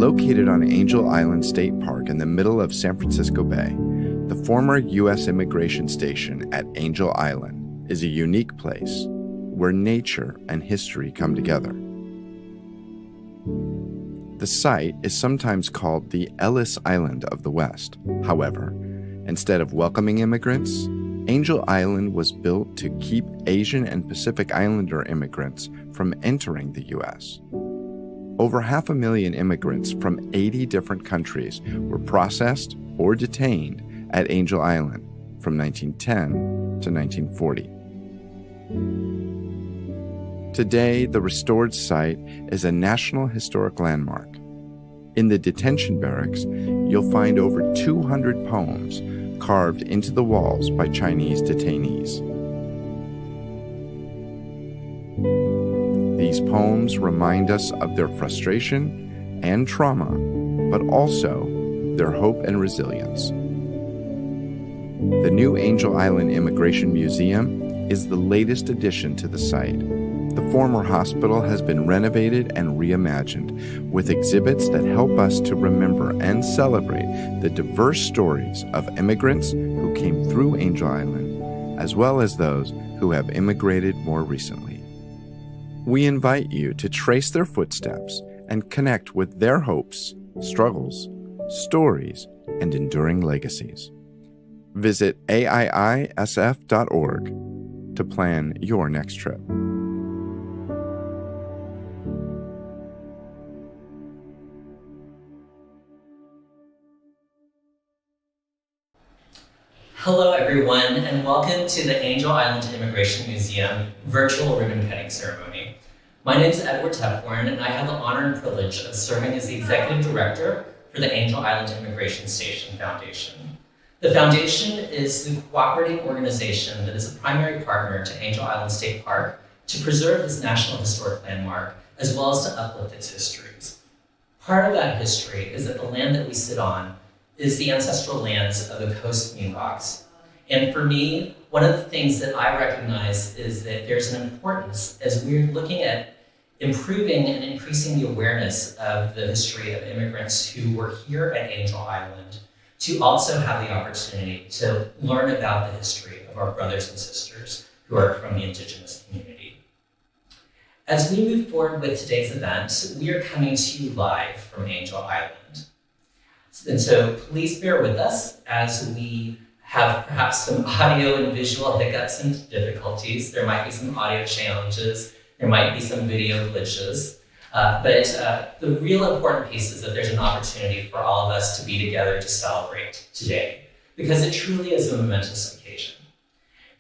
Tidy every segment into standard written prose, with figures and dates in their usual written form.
Located on Angel Island State Park in the middle of San Francisco Bay, the former U.S. immigration station at Angel Island is a unique place where nature and history come together. The site is sometimes called the Ellis Island of the West. However, instead of welcoming immigrants, Angel Island was built to keep Asian and Pacific Islander immigrants from entering the U.S. Over 500,000 immigrants from 80 different countries were processed or detained at Angel Island from 1910 to 1940. Today, the restored site is a National Historic Landmark. In the detention barracks, you'll find over 200 poems carved into the walls by Chinese detainees. These poems remind us of their frustration and trauma, but also their hope and resilience. The new Angel Island Immigration Museum is the latest addition to the site. The former hospital has been renovated and reimagined with exhibits that help us to remember and celebrate the diverse stories of immigrants who came through Angel Island, as well as those who have immigrated more recently. We invite you to trace their footsteps and connect with their hopes, struggles, stories, and enduring legacies. Visit AIISF.org to plan your next trip. Hello everyone, and welcome to the Angel Island Immigration Museum virtual ribbon cutting ceremony. My name is Edward Tepborn, and I have the honor and privilege of serving as the Executive Director for the Angel Island Immigration Station Foundation. The foundation is the cooperating organization that is a primary partner to Angel Island State Park to preserve this National Historic Landmark, as well as to uplift its histories. Part of that history is that the land that we sit on is the ancestral lands of the Coast Miwoks. And for me, one of the things that I recognize is that there's an importance as we're looking at improving and increasing the awareness of the history of immigrants who were here at Angel Island, to also have the opportunity to learn about the history of our brothers and sisters who are from the Indigenous community. As we move forward with today's event, we are coming to you live from Angel Island. And so please bear with us as we have perhaps some audio and visual hiccups and difficulties. There might be some audio challenges. There might be some video glitches. But the real important piece is that there's an opportunity for all of us to be together to celebrate today, because it truly is a momentous occasion.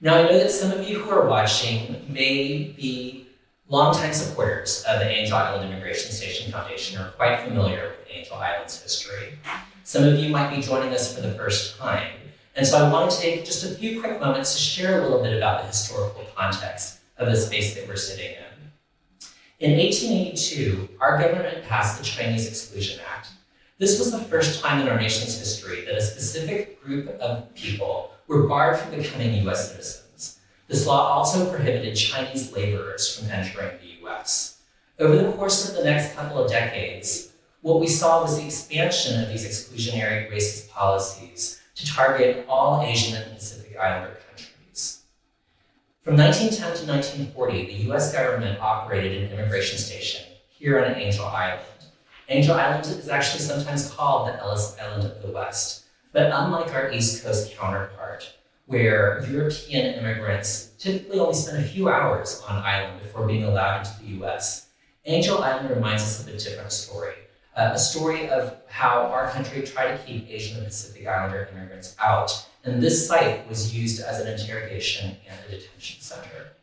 Now, I know that some of you who are watching may be longtime supporters of the Angel Island Immigration Station Foundation or quite familiar with Angel Island's history. Some of you might be joining us for the first time. And so I want to take just a few quick moments to share a little bit about the historical context of the space that we're sitting in. In 1882, our government passed the Chinese Exclusion Act. This was the first time in our nation's history that a specific group of people were barred from becoming US citizens. This law also prohibited Chinese laborers from entering the US. Over the course of the next couple of decades, what we saw was the expansion of these exclusionary racist policies to target all Asian and Pacific Islander countries. From 1910 to 1940, the US government operated an immigration station here on Angel Island. Angel Island is actually sometimes called the Ellis Island of the West, but unlike our East Coast counterpart, where European immigrants typically only spend a few hours on island before being allowed into the US, Angel Island reminds us of a different story. A story of how our country tried to keep Asian and Pacific Islander immigrants out. And this site was used as an interrogation and a detention center.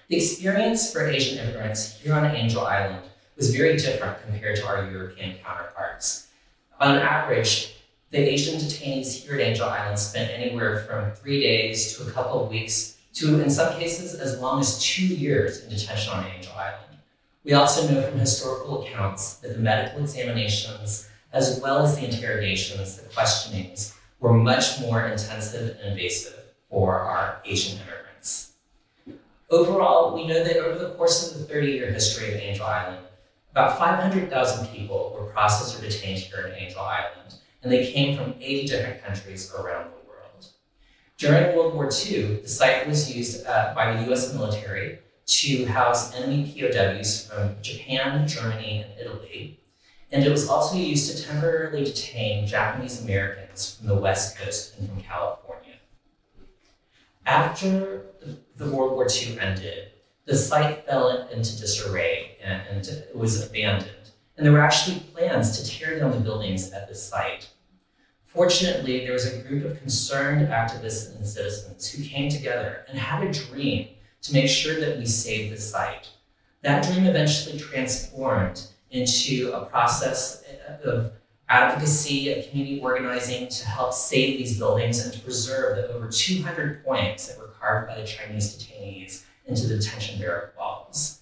The experience for Asian immigrants here on Angel Island was very different compared to our European counterparts. On average, the Asian detainees here at Angel Island spent anywhere from 3 days to a couple of weeks to, in some cases, as long as 2 years in detention on Angel Island. We also know from historical accounts that the medical examinations, as well as the interrogations, the questionings, were much more intensive and invasive for our Asian immigrants. Overall, we know that over the course of the 30-year history of Angel Island, About 500,000 people were processed or detained here in Angel Island, and they came from 80 different countries around the world. During World War II, the site was used by the US military to house enemy POWs from Japan, Germany, and Italy, and it was also used to temporarily detain Japanese Americans from the West Coast and from California. After the World War II ended, the site fell into disarray and it was abandoned. And there were actually plans to tear down the buildings at this site. Fortunately, there was a group of concerned activists and citizens who came together and had a dream to make sure that we saved the site. That dream eventually transformed into a process of advocacy, of community organizing to help save these buildings and to preserve the over 200 poems that were carved by the Chinese detainees into the detention barrack walls.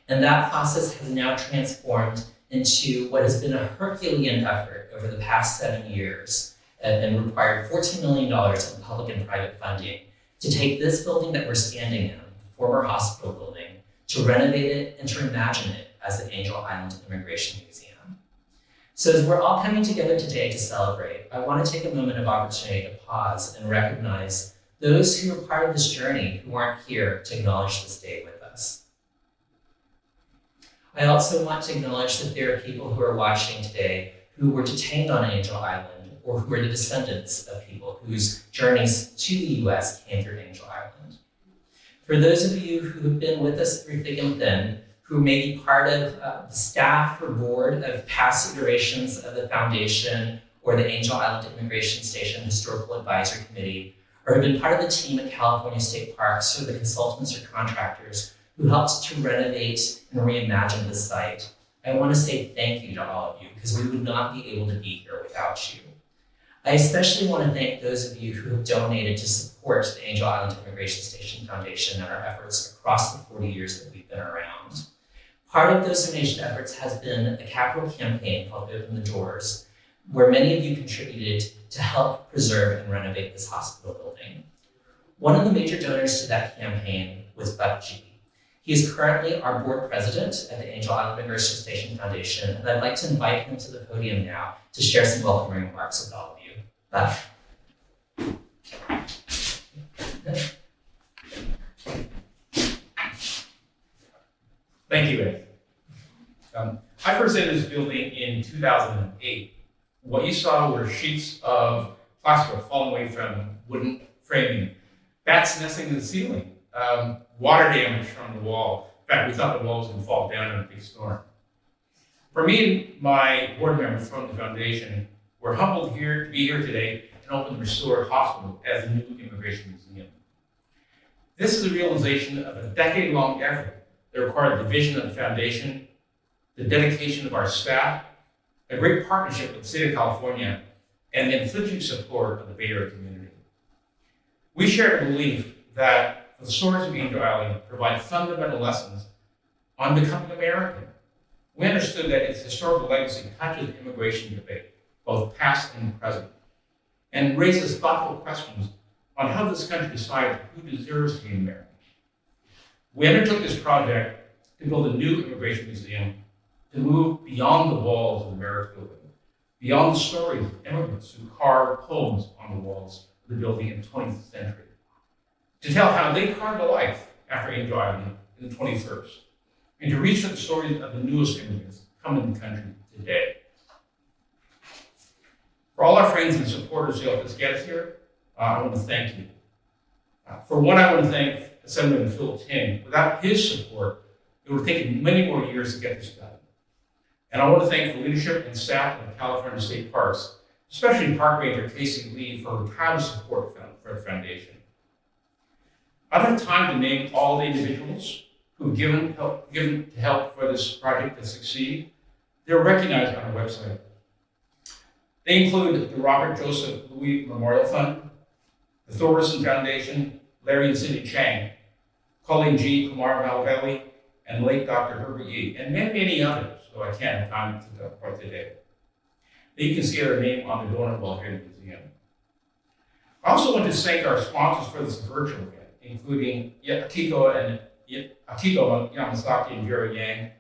And that process has now transformed into what has been a Herculean effort over the past 7 years and required $14 million in public and private funding to take this building that we're standing in, the former hospital building, to renovate it and to reimagine it as the Angel Island Immigration Museum. So as we're all coming together today to celebrate, I want to take a moment of opportunity to pause and recognize those who are part of this journey who aren't here to acknowledge this day with us. I also want to acknowledge that there are people who are watching today who were detained on Angel Island or who are the descendants of people whose journeys to the US came through Angel Island. For those of you who have been with us through thick and thin, who may be part of the staff or board of past iterations of the foundation or the Angel Island Immigration Station Historical Advisory Committee, or have been part of the team at California State Parks or the consultants or contractors who helped to renovate and reimagine the site, I want to say thank you to all of you because we would not be able to be here without you. I especially want to thank those of you who have donated to support the Angel Island Immigration Station Foundation and our efforts across the 40 years that we've been around. Part of those donation efforts has been a capital campaign called Open the Doors, where many of you contributed to help preserve and renovate this hospital building. One of the major donors to that campaign was Buck G. He is currently our board president at the Angel Island Immigration Station Foundation, and I'd like to invite him to the podium now to share some welcoming remarks with all of you. Buck. Thank you, Ed. I first entered this building in 2008. What you saw were sheets of plastic falling away from wooden framing, bats nesting in the ceiling, water damage from the wall. In fact, we thought the wall was going to fall down in a big storm. For me and my board members from the foundation, we're humbled to be here today and open the restored hospital as a new immigration museum. This is a realization of a decade-long effort that required the vision of the foundation, the dedication of our staff, a great partnership with the state of California, and the unflinching support of the Bay Area community. We share the belief that the stories of Angel Island provide fundamental lessons on becoming American. We understood that its historical legacy touches the immigration debate, both past and present, and raises thoughtful questions on how this country decides who deserves to be American. We undertook this project to build a new immigration museum to move beyond the walls of the Barracks building, beyond the stories of immigrants who carved poems on the walls of the building in the 20th century, to tell how they carved a life after Angel Island in the 21st, and to reach the stories of the newest immigrants coming to the country today. For all our friends and supporters who helped us get us here, I want to thank you. For one, I want to thank Assemblyman Phil Ting. Without his support, it would have taken many more years to get this done. And I want to thank the leadership and staff of the California State Parks, especially Park Ranger Casey Lee for her tireless support for the foundation. I don't have time to name all the individuals who have given to help for this project to succeed. They're recognized on our website. They include the Robert Joseph Louis Memorial Fund, the Thorson Foundation, Larry and Cindy Chang, Colleen G. Kumar Malavelli, and late Dr. Herbert Yee, and many others, though I can't have time to talk about today. You can see their name on the donor wall here in the museum. I also want to thank our sponsors for this virtual event, including Akiko Yamasaki and Vera Yang,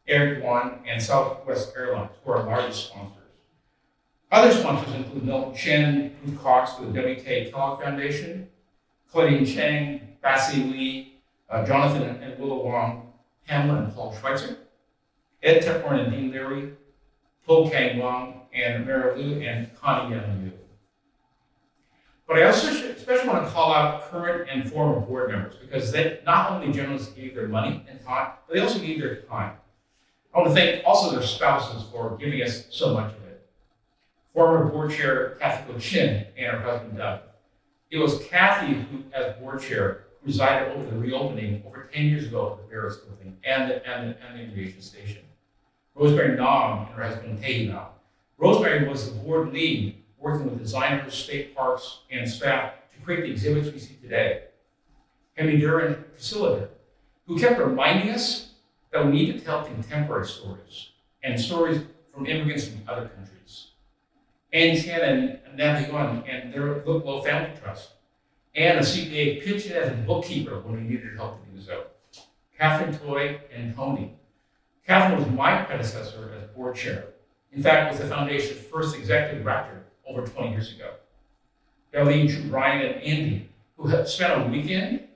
Air One, and Southwest Airlines, who are our largest sponsors. Other sponsors include Milton Chen, Ruth Cox for the W.K. Kellogg Foundation, Claudine Chang, Bassie Lee, Jonathan and Willow Wong, Pamela and Paul Schweitzer, Ed Tepborn and Dean Leary, Po Kang Wong, and Mara Liu and Connie Young Yu. But I also especially want to call out current and former board members because they not only generously gave their money and time, but they also gave their time. I want to thank also their spouses for giving us so much of it. Former board chair Kathy Chin and her husband Doug. It was Kathy who, as board chair, presided over the reopening over 10 years ago of the Barris building and the aviation station. Rosemary Nam and her husband Tae Nam. Rosemary was the board lead, working with designers, state parks, and staff to create the exhibits we see today. Henry Durr and Priscilla Durr, who kept reminding us that we need to tell contemporary stories and stories from immigrants from other countries. Ann Chen and Natalie Yuan and their Look Low Family Trust, and a CPA pitched in as a bookkeeper when we needed help to do so. Catherine Toy and Tony. Catherine was my predecessor as board chair. In fact, was the foundation's first executive director over 20 years ago. Darlene, Drew, Brian, and Andy, who had spent a weekend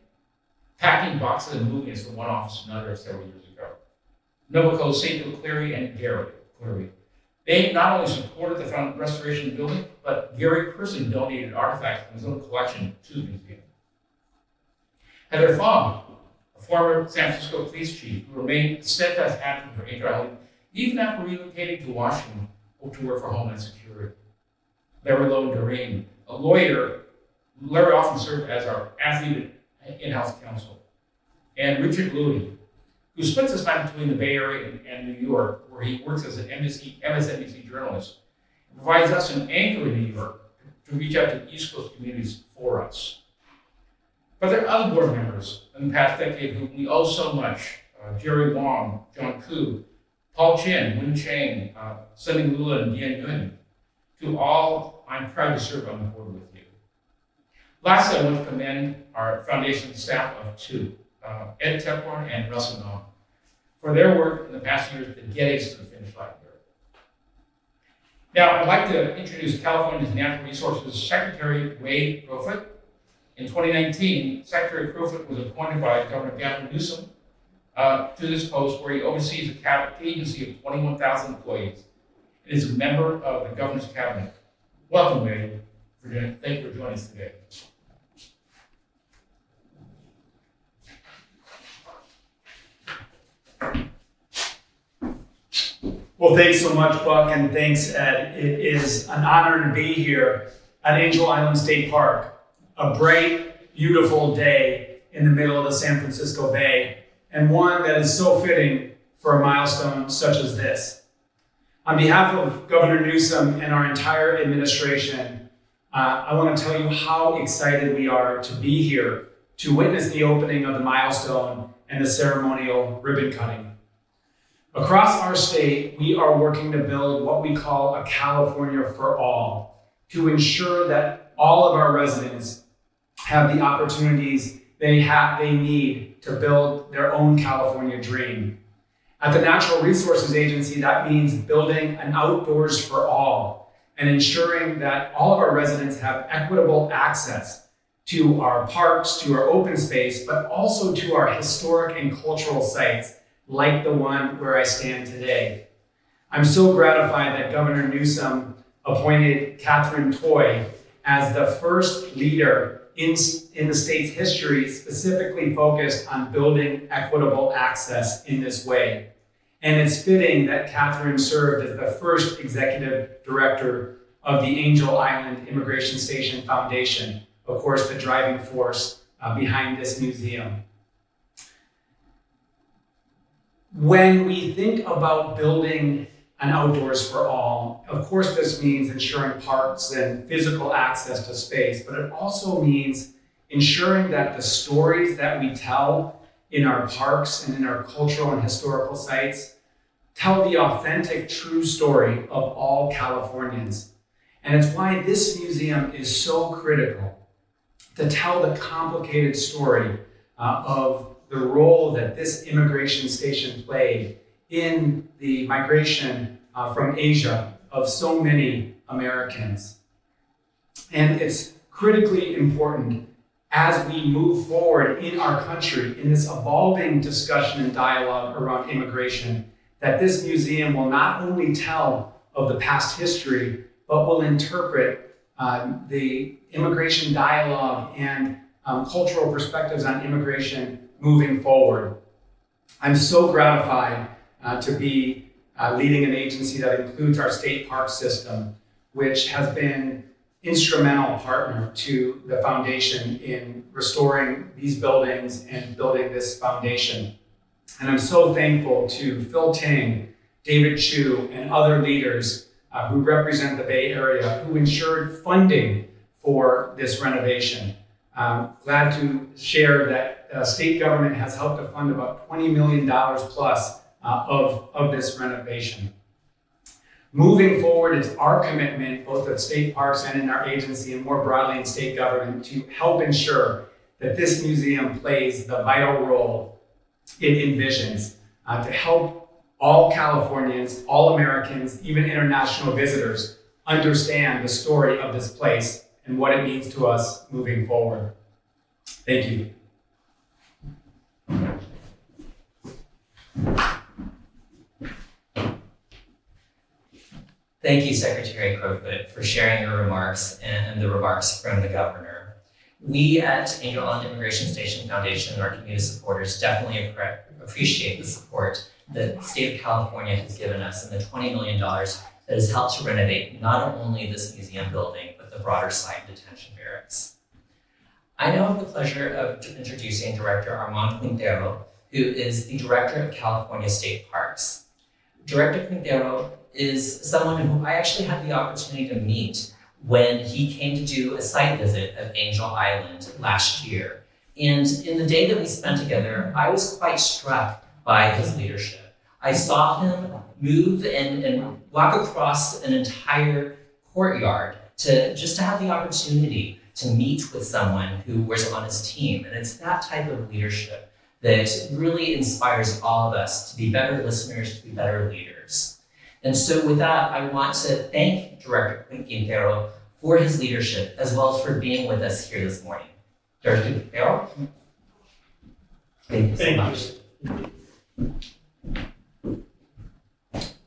packing boxes and moving us from one office to another several years ago. Nobuko, Saito Cleary, and Gary Cleary. They not only supported the restoration of the building, but Gary personally donated artifacts from his own collection to the museum. Heather Fong, a former San Francisco police chief who remained a steadfast advocate for Angel Island, even after relocating to Washington to work for Homeland Security. Larry Lowe Doreen, a lawyer. Larry often served as our athlete in-house counsel. And Richard Louie, who splits his time between the Bay Area and New York, where he works as an MSNBC journalist, and provides us an anchor in New York to reach out to East Coast communities for us. But there are other board members in the past decade whom we owe so much. Jerry Wong, John Koo, Paul Chin, Win Chang, Sunny Lula, and Dian Yun. To all, I'm proud to serve on the board with you. Lastly, I want to commend our foundation staff of two, Ed Tepborn and Russell Nam, for their work in the past years to get us to the finish line here. Now, I'd like to introduce California's Natural Resources Secretary, Wade Crowfoot. In 2019, Secretary Crowfoot was appointed by Governor Gavin Newsom to this post where he oversees a cabinet agency of 21,000 employees and is a member of the governor's cabinet. Welcome, Wade. Thank you for joining us today. Well, thanks so much, Buck, and thanks, Ed. It is an honor to be here at Angel Island State Park, a bright, beautiful day in the middle of the San Francisco Bay, and one that is so fitting for a milestone such as this. On behalf of Governor Newsom and our entire administration, I want to tell you how excited we are to be here to witness the opening of the milestone and the ceremonial ribbon cutting. Across our state, we are working to build what we call a California for all, to ensure that all of our residents have the opportunities they need to build their own California dream. At the Natural Resources Agency, that means building an outdoors for all and ensuring that all of our residents have equitable access to our parks, to our open space, but also to our historic and cultural sites, like the one where I stand today. I'm so gratified that Governor Newsom appointed Catherine Toy as the first leader in the state's history specifically focused on building equitable access in this way. And it's fitting that Catherine served as the first executive director of the Angel Island Immigration Station Foundation, of course, the driving force behind this museum. When we think about building an outdoors for all, of course, this means ensuring parks and physical access to space, but it also means ensuring that the stories that we tell in our parks and in our cultural and historical sites tell the authentic, true story of all Californians. And it's why this museum is so critical to tell the complicated story of the role that this immigration station played in the migration from Asia of so many Americans. And it's critically important as we move forward in our country in this evolving discussion and dialogue around immigration, that this museum will not only tell of the past history, but will interpret the immigration dialogue and cultural perspectives on immigration moving forward. I'm so gratified to be leading an agency that includes our state park system, which has been instrumental partner to the foundation in restoring these buildings and building this foundation. And I'm so thankful to Phil Ting, David Chu, and other leaders who represent the Bay Area who ensured funding for this renovation. Glad to share that state government has helped to fund about $20 million plus of this renovation. Moving forward, it's our commitment, both at state parks and in our agency and more broadly in state government, to help ensure that this museum plays the vital role it envisions to help all Californians, all Americans, even international visitors understand the story of this place and what it means to us moving forward. Thank you. Thank you, Secretary Crowfoot, for sharing your remarks and the remarks from the governor. We at Angel Island Immigration Station Foundation and our community supporters definitely appreciate the support that the state of California has given us and the $20 million that has helped to renovate not only this museum building, but the broader site detention barracks. I now have the pleasure of introducing Director Armand Quintero, who is the Director of California State Parks. Director Quintero is someone who I actually had the opportunity to meet when he came to do a site visit of Angel Island last year. And in the day that we spent together, I was quite struck by his leadership. I saw him move and walk across an entire courtyard to have the opportunity to meet with someone who was on his team. And it's that type of leadership that really inspires all of us to be better listeners, to be better leaders. And so with that, I want to thank Director Quintero for his leadership, as well as for being with us here this morning. Director Quintero? Thank you so much.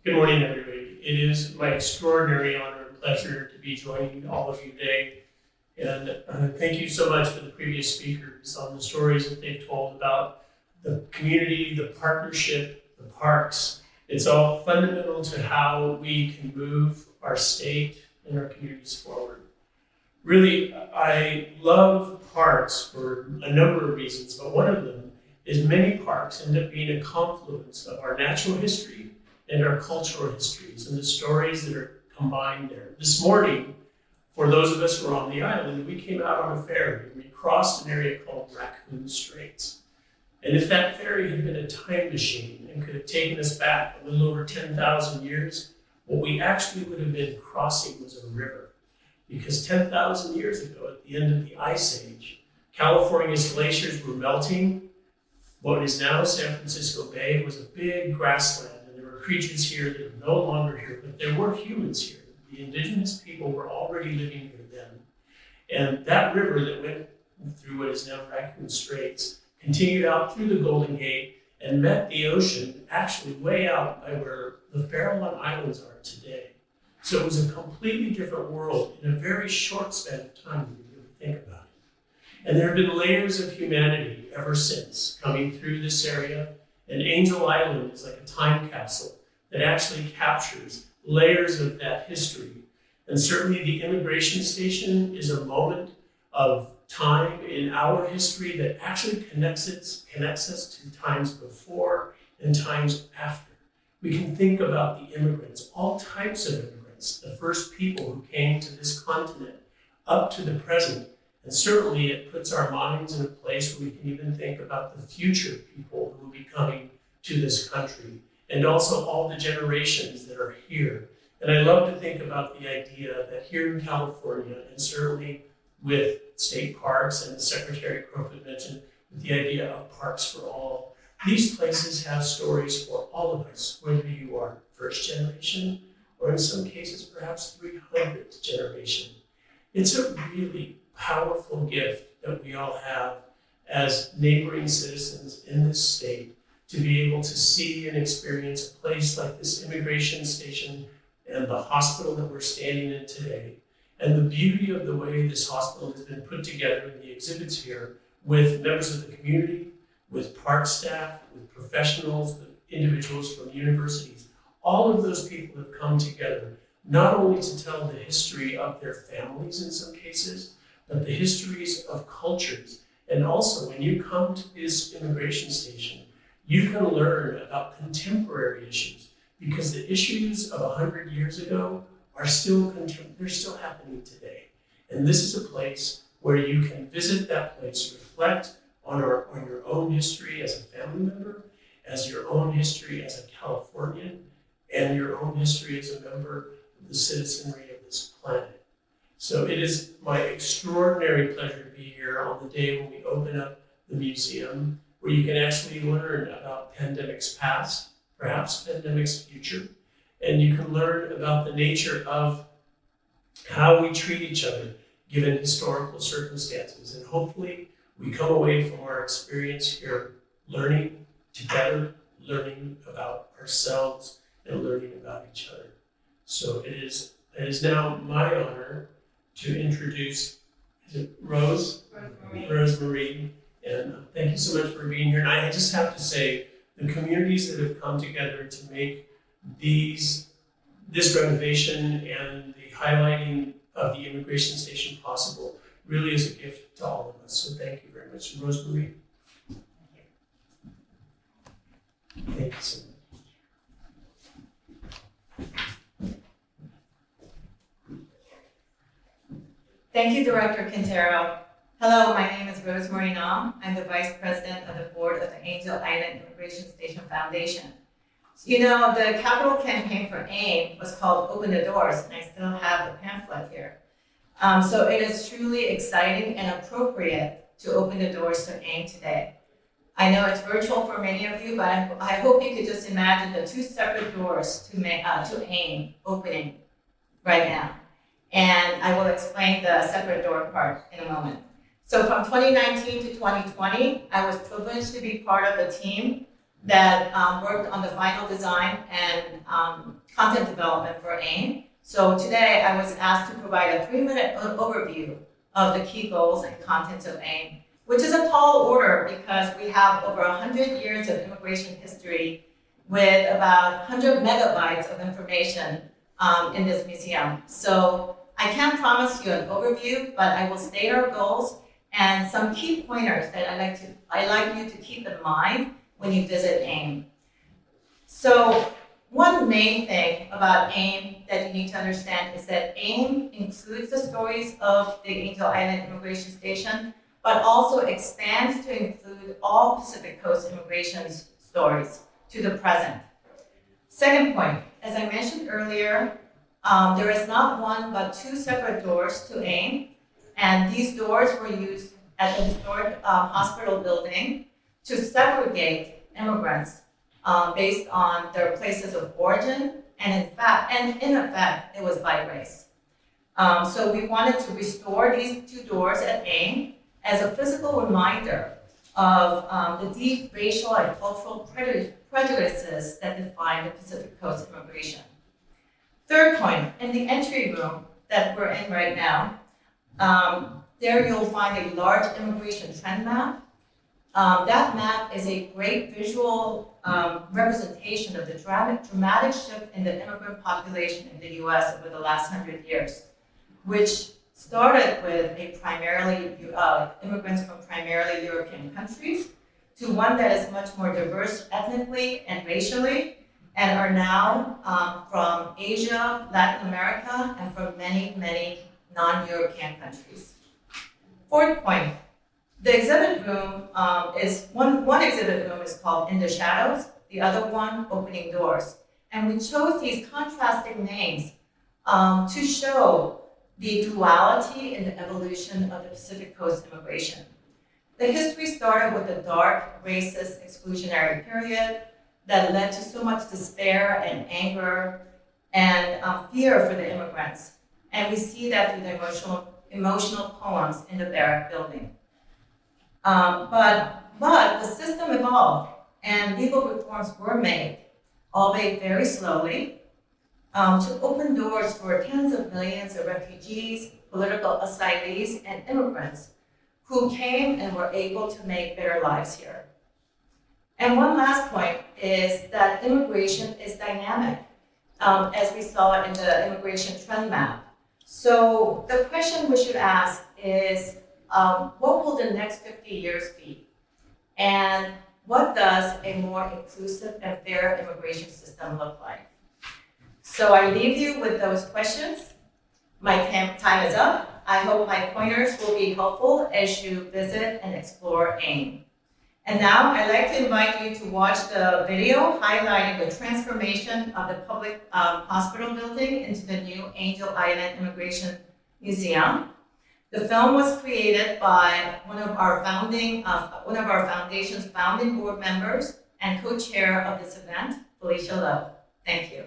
Good morning, everybody. It is my extraordinary honor and pleasure to be joining all of you today. And thank you so much for the previous speakers on the stories that they've told about the community, the partnership, the parks. It's all fundamental to how we can move our state and our communities forward. Really, I love parks for a number of reasons, but one of them is many parks end up being a confluence of our natural history and our cultural histories and the stories that are combined there. This morning, for those of us who are on the island, we came out on a ferry and we crossed an area called Raccoon Straits. And if that ferry had been a time machine and could have taken us back a little over 10,000 years, what we actually would have been crossing was a river. Because 10,000 years ago, at the end of the Ice Age, California's glaciers were melting. What is now San Francisco Bay was a big grassland, and there were creatures here that are no longer here, but there were humans here. The indigenous people were already living here then. And that river that went through what is now Raccoon Straits continued out through the Golden Gate and met the ocean actually way out by where the Farallon Islands are today. So it was a completely different world in a very short span of time when you really think about it. And there have been layers of humanity ever since coming through this area. And Angel Island is like a time capsule that actually captures layers of that history. And certainly the immigration station is a moment of time in our history that actually connects us to times before and times after. We can think about the immigrants, all types of immigrants, the first people who came to this continent up to the present. And certainly it puts our minds in a place where we can even think about the future people who will be coming to this country, and also all the generations that are here. And I love to think about the idea that here in California, and certainly with state parks, and the Secretary Crowfoot mentioned, with the idea of parks for all, these places have stories for all of us, whether you are first generation or in some cases perhaps 300th generation. It's a really powerful gift that we all have as neighboring citizens in this state to be able to see and experience a place like this immigration station and the hospital that we're standing in today. And the beauty of the way this hospital has been put together in the exhibits here with members of the community, with park staff, with professionals, with individuals from universities. All of those people have come together, not only to tell the history of their families in some cases, but the histories of cultures. And also, when you come to this immigration station, you can learn about contemporary issues, because the issues of 100 years ago are they're still happening today. And this is a place where you can visit that place, reflect on your own history as a family member, as your own history as a Californian, and your own history as a member of the citizenry of this planet. So it is my extraordinary pleasure to be here on the day when we open up the museum, where you can actually learn about pandemics past, perhaps pandemics future, and you can learn about the nature of how we treat each other given historical circumstances. And hopefully we come away from our experience here learning together, learning about ourselves, and learning about each other. So it is now my honor to introduce, is it Rose? Rosemary. And thank you so much for being here. And I just have to say, the communities that have come together to make this renovation and the highlighting of the immigration station possible really is a gift to all of us. So thank you very much. Rosemary. Thank you so much. Thank you, Director Quintero. Hello, my name is Rosemary Nam. I'm the Vice President of the Board of the Angel Island Immigration Station Foundation. So, you know, the capital campaign for AIIM was called Open the Doors, and I still have the pamphlet here. So it is truly exciting and appropriate to open the doors to AIIM today. I know it's virtual for many of you, but I hope you could just imagine the two separate doors to AIIM opening right now. And I will explain the separate door part in a moment. So from 2019 to 2020, I was privileged to be part of the team that worked on the final design and content development for AIIM. So today I was asked to provide a 3-minute overview of the key goals and contents of AIIM, which is a tall order because we have over 100 years of immigration history with about 100 megabytes of information in this museum. So I can't promise you an overview, but I will state our goals and some key pointers that I'd like you to keep in mind when you visit AIIM. So one main thing about AIIM that you need to understand is that AIIM includes the stories of the Angel Island Immigration Station, but also expands to include all Pacific Coast immigration stories to the present. Second point, as I mentioned earlier, there is not one but two separate doors to AIIM, and these doors were used at the historic hospital building to segregate immigrants based on their places of origin, and in effect, it was by race. So we wanted to restore these two doors at AIIM as a physical reminder of the deep racial and cultural prejudices that define the Pacific Coast immigration. Third point, in the entry room that we're in right now, there you'll find a large immigration trend map. That map is a great visual representation of the dramatic shift in the immigrant population in the US over the last 100 years, which started with immigrants from primarily European countries to one that is much more diverse ethnically and racially, and are now from Asia, Latin America, and from many, many non-European countries. Fourth point, the exhibit room is, one exhibit room is called In the Shadows, the other one, Opening Doors. And we chose these contrasting names to show the duality in the evolution of the Pacific Coast immigration. The history started with the dark, racist, exclusionary period, that led to so much despair and anger and fear for the immigrants. And we see that through the emotional poems in the barrack building. But the system evolved and legal reforms were made, albeit very slowly, to open doors for tens of millions of refugees, political asylees, and immigrants who came and were able to make better lives here. And one last point is that immigration is dynamic, as we saw in the immigration trend map. So the question we should ask is, what will the next 50 years be? And what does a more inclusive and fair immigration system look like? So I leave you with those questions. My time is up. I hope my pointers will be helpful as you visit and explore AIIM. And now I'd like to invite you to watch the video highlighting the transformation of the public hospital building into the new Angel Island Immigration Museum. The film was created by one of our foundation's founding board members and co-chair of this event, Felicia Lowe. Thank you.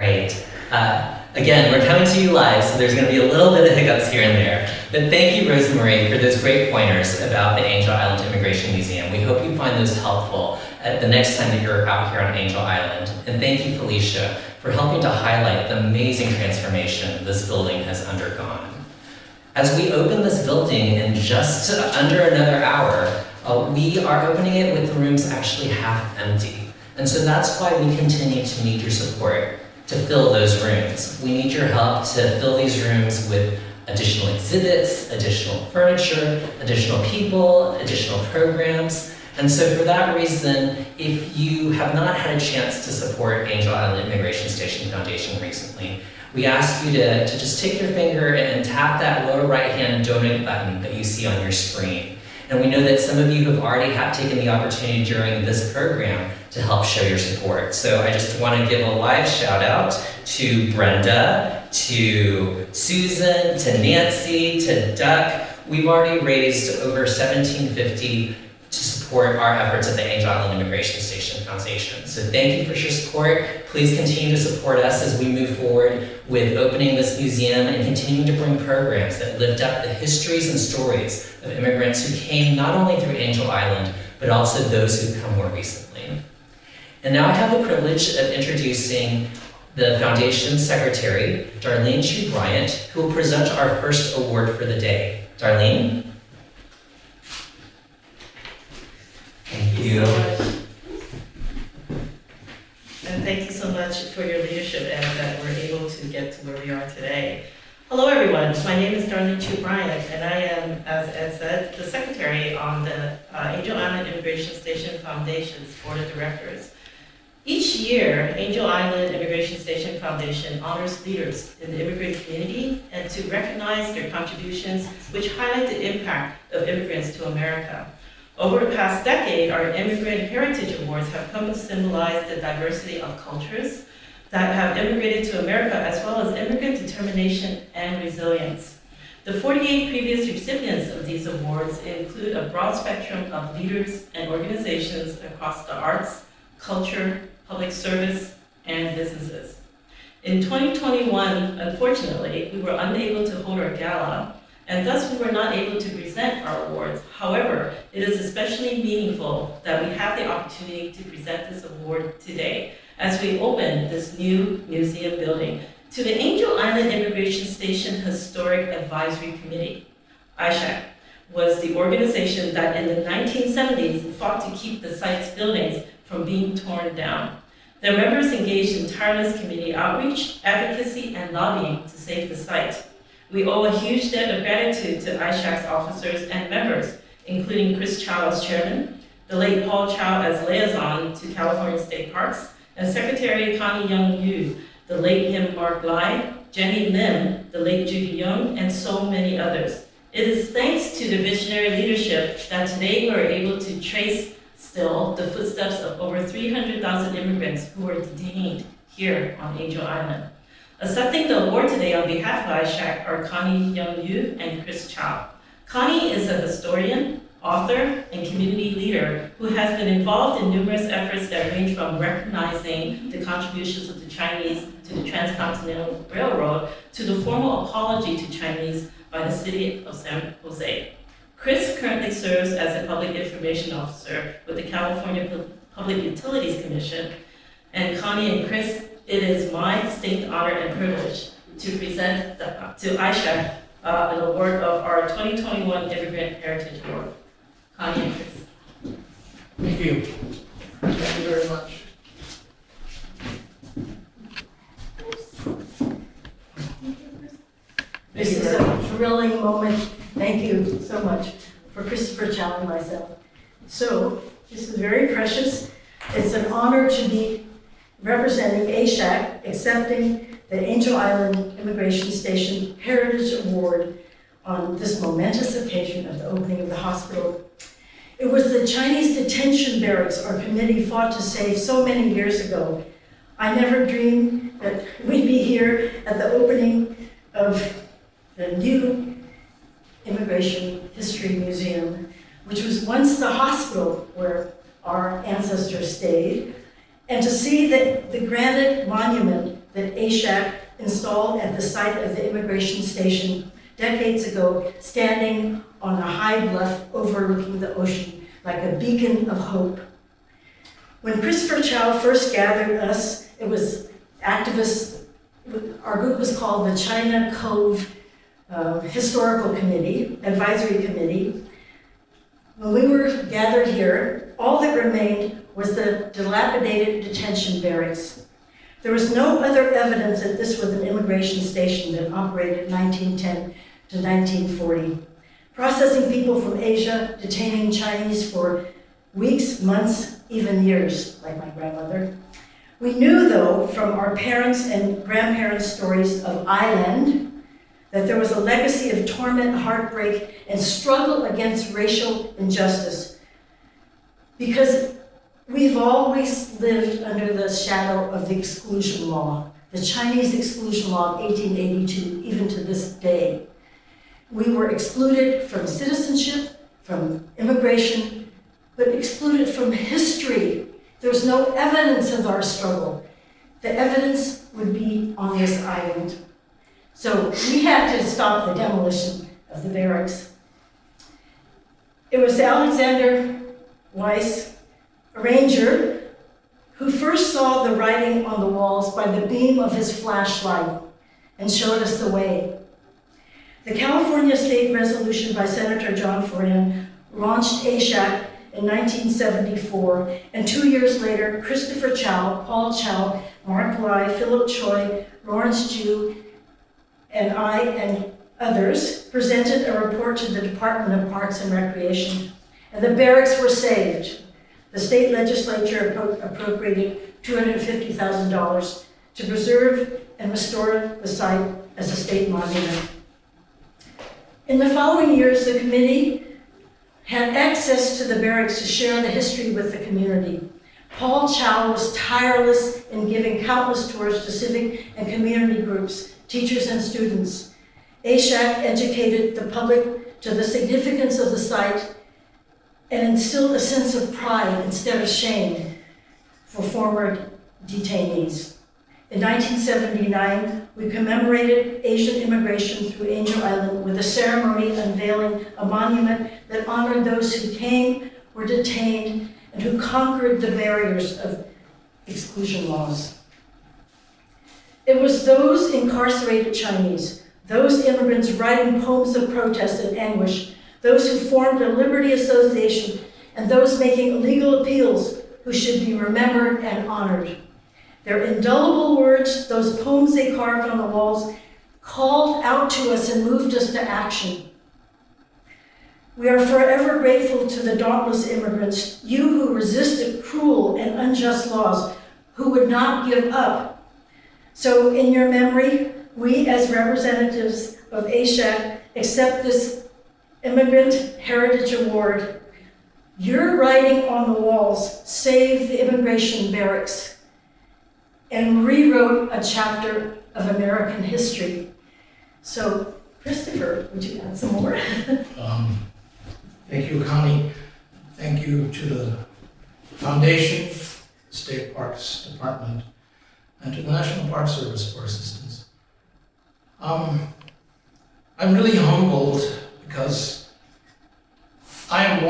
Great. Again, we're coming to you live, so there's going to be a little bit of hiccups here and there. But thank you, Rosemarie, for those great pointers about the Angel Island Immigration Museum. We hope you find those helpful at the next time that you're out here on Angel Island. And thank you, Felicia, for helping to highlight the amazing transformation this building has undergone. As we open this building in just under another hour, we are opening it with the rooms actually half empty. And so that's why we continue to need your support to fill those rooms. We need your help to fill these rooms with additional exhibits, additional furniture, additional people, additional programs. And so for that reason, if you have not had a chance to support Angel Island Immigration Station Foundation recently, we ask you to just take your finger and tap that lower right-hand donate button that you see on your screen. And we know that some of you have already taken the opportunity during this program to help show your support. So I just want to give a live shout out to Brenda, to Susan, to Nancy, to Duck. We've already raised over $17.50 to support our efforts at the Angel Island Immigration Station Foundation. So thank you for your support. Please continue to support us as we move forward with opening this museum and continuing to bring programs that lift up the histories and stories of immigrants who came not only through Angel Island, but also those who've come more recently. And now I have the privilege of introducing the Foundation Secretary, Darlene Chu Bryant, who will present our first award for the day. Darlene? Thank you. And thank you so much for your leadership and that we're able to get to where we are today. Hello everyone, my name is Darlene Chu Bryant and I am, as Ed said, the Secretary on the Angel Island Immigration Station Foundation's Board of Directors. Each year, Angel Island Immigration Station Foundation honors leaders in the immigrant community and to recognize their contributions which highlight the impact of immigrants to America. Over the past decade, our Immigrant Heritage Awards have come to symbolize the diversity of cultures that have immigrated to America, as well as immigrant determination and resilience. The 48 previous recipients of these awards include a broad spectrum of leaders and organizations across the arts, culture, public service, and businesses. In 2021, unfortunately, we were unable to hold our gala, and thus we were not able to present our awards. However, it is especially meaningful that we have the opportunity to present this award today as we open this new museum building to the Angel Island Immigration Station Historic Advisory Committee. AIISF was the organization that in the 1970s fought to keep the site's buildings from being torn down. Their members engaged in tireless community outreach, advocacy, and lobbying to save the site. We owe a huge debt of gratitude to AIISF's officers and members, including Chris Chow as chairman, the late Paul Chow as liaison to California State Parks, and Secretary Connie Young Yu, the late him Mark Lai, Jenny Lim, the late Judy Young, and so many others. It is thanks to the visionary leadership that today we are able to trace still the footsteps of over 300,000 immigrants who were detained here on Angel Island. Accepting the award today on behalf of AIISF are Connie Young Yu and Chris Chow. Connie is a historian, author, and community leader who has been involved in numerous efforts that range from recognizing the contributions of the Chinese to the Transcontinental Railroad to the formal apology to Chinese by the city of San Jose. Chris currently serves as a public information officer with the California Public Utilities Commission. And Connie and Chris, it is my distinct honor and privilege to present to AIISF an award of our 2021 Immigrant Heritage Award. Connie and Chris. Thank you. Thank you very much. This is a thrilling moment. Thank you so much for Christopher Chow and myself. So, this is very precious. It's an honor to be representing AIISF, accepting the Angel Island Immigration Station Heritage Award on this momentous occasion of the opening of the hospital. It was the Chinese detention barracks our committee fought to save so many years ago. I never dreamed that we'd be here at the opening of the new Immigration History Museum, which was once the hospital where our ancestors stayed, and to see the granite monument that AIISF installed at the site of the immigration station decades ago, standing on a high bluff overlooking the ocean like a beacon of hope. When Christopher Chow first gathered us, it was activists, our group was called the China Cove Historical Committee, Advisory Committee. When we were gathered here, all that remained was the dilapidated detention barracks. There was no other evidence that this was an immigration station that operated 1910 to 1940. Processing people from Asia, detaining Chinese for weeks, months, even years, like my grandmother. We knew, though, from our parents' and grandparents' stories of Island, that there was a legacy of torment, heartbreak, and struggle against racial injustice. Because we've always lived under the shadow of the exclusion law, the Chinese exclusion law of 1882, even to this day. We were excluded from citizenship, from immigration, but excluded from history. There's no evidence of our struggle. The evidence would be on this island. So we had to stop the demolition of the barracks. It was Alexander Weiss, a ranger, who first saw the writing on the walls by the beam of his flashlight and showed us the way. The California State Resolution by Senator John Foran launched AIISF in 1974, and 2 years later, Christopher Chow, Paul Chow, Mark Lai, Philip Choi, Lawrence Ju, and I, and others, presented a report to the Department of Parks and Recreation, and the barracks were saved. The state legislature appropriated $250,000 to preserve and restore the site as a state monument. In the following years, the committee had access to the barracks to share the history with the community. Paul Chow was tireless in giving countless tours to civic and community groups, teachers and students. AIISF educated the public to the significance of the site and instilled a sense of pride instead of shame for former detainees. In 1979, we commemorated Asian immigration through Angel Island with a ceremony unveiling a monument that honored those who came, were detained, and who conquered the barriers of exclusion laws. It was those incarcerated Chinese, those immigrants writing poems of protest and anguish, those who formed a Liberty Association, and those making legal appeals who should be remembered and honored. Their indelible words, those poems they carved on the walls, called out to us and moved us to action. We are forever grateful to the dauntless immigrants, you who resisted cruel and unjust laws, who would not give up. So in your memory, we as representatives of AIISF accept this Immigrant Heritage Award. Your writing on the walls saved the immigration barracks and rewrote a chapter of American history. So, Christopher, would you add some more? Thank you, Connie. Thank you to the Foundation, the State Parks Department, and to the National Park Service for assistance. I'm really humbled because I'm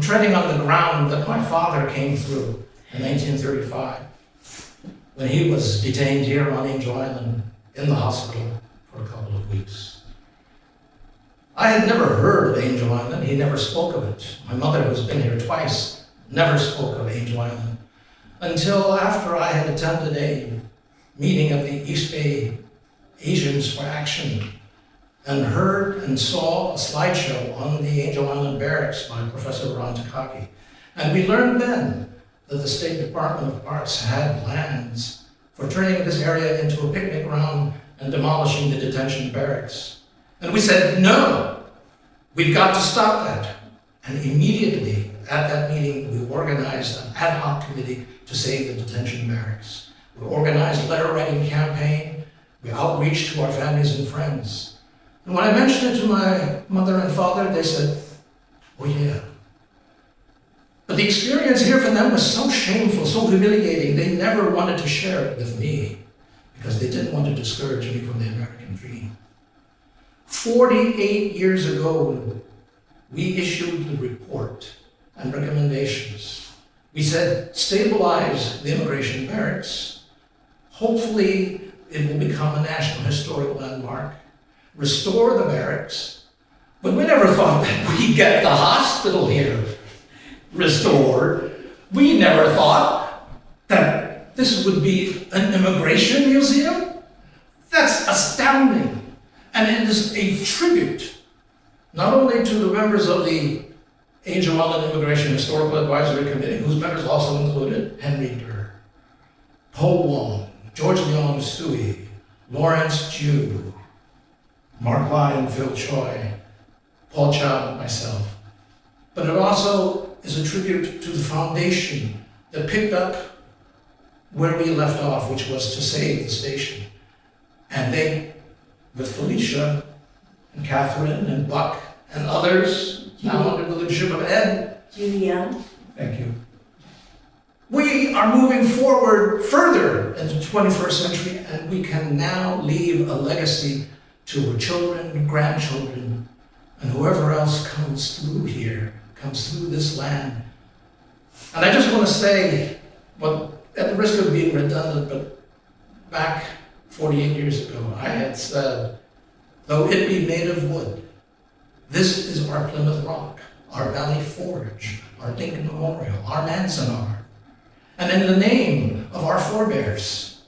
treading on the ground that my father came through in 1935. When he was detained here on Angel Island in the hospital for a couple of weeks. I had never heard of Angel Island. He never spoke of it. My mother, who's been here twice, never spoke of Angel Island until after I had attended a meeting of the East Bay Asians for Action and heard and saw a slideshow on the Angel Island barracks by Professor Ron Takaki. And we learned then that the State Department of Parks had plans for turning this area into a picnic ground and demolishing the detention barracks. And we said, no, we've got to stop that. And immediately at that meeting, we organized an ad hoc committee to save the detention barracks. We organized a letter writing campaign. We outreached to our families and friends. And when I mentioned it to my mother and father, they said, oh yeah. But the experience here for them was so shameful, so humiliating, they never wanted to share it with me because they didn't want to discourage me from the American dream. 48 years ago, we issued the report and recommendations. We said, stabilize the immigration barracks. Hopefully, it will become a national historic landmark. Restore the barracks. But we never thought that we'd get the hospital here restored. We never thought that this would be an immigration museum. That's astounding. And it is a tribute, not only to the members of the Angel Island Immigration Historical Advisory Committee, whose members also included Henry Durr, Po Wong, George Leong Sui, Lawrence Ju, Mark Lai and Phil Choi, Paul Chow and myself. But it also is a tribute to the foundation that picked up where we left off, which was to save the station. And they, with Felicia and Catherine and Buck and others, now under the leadership of Ed. Julianne. Thank you. We are moving forward further into the 21st century, and we can now leave a legacy to our children, grandchildren, and whoever else comes through here, comes through this land. And I just want to say, Well, at the risk of being redundant, but back 48 years ago, I had said, though it be made of wood, this is our Plymouth Rock, our Valley Forge, our Lincoln Memorial, our Manzanar. And in the name of our forebears,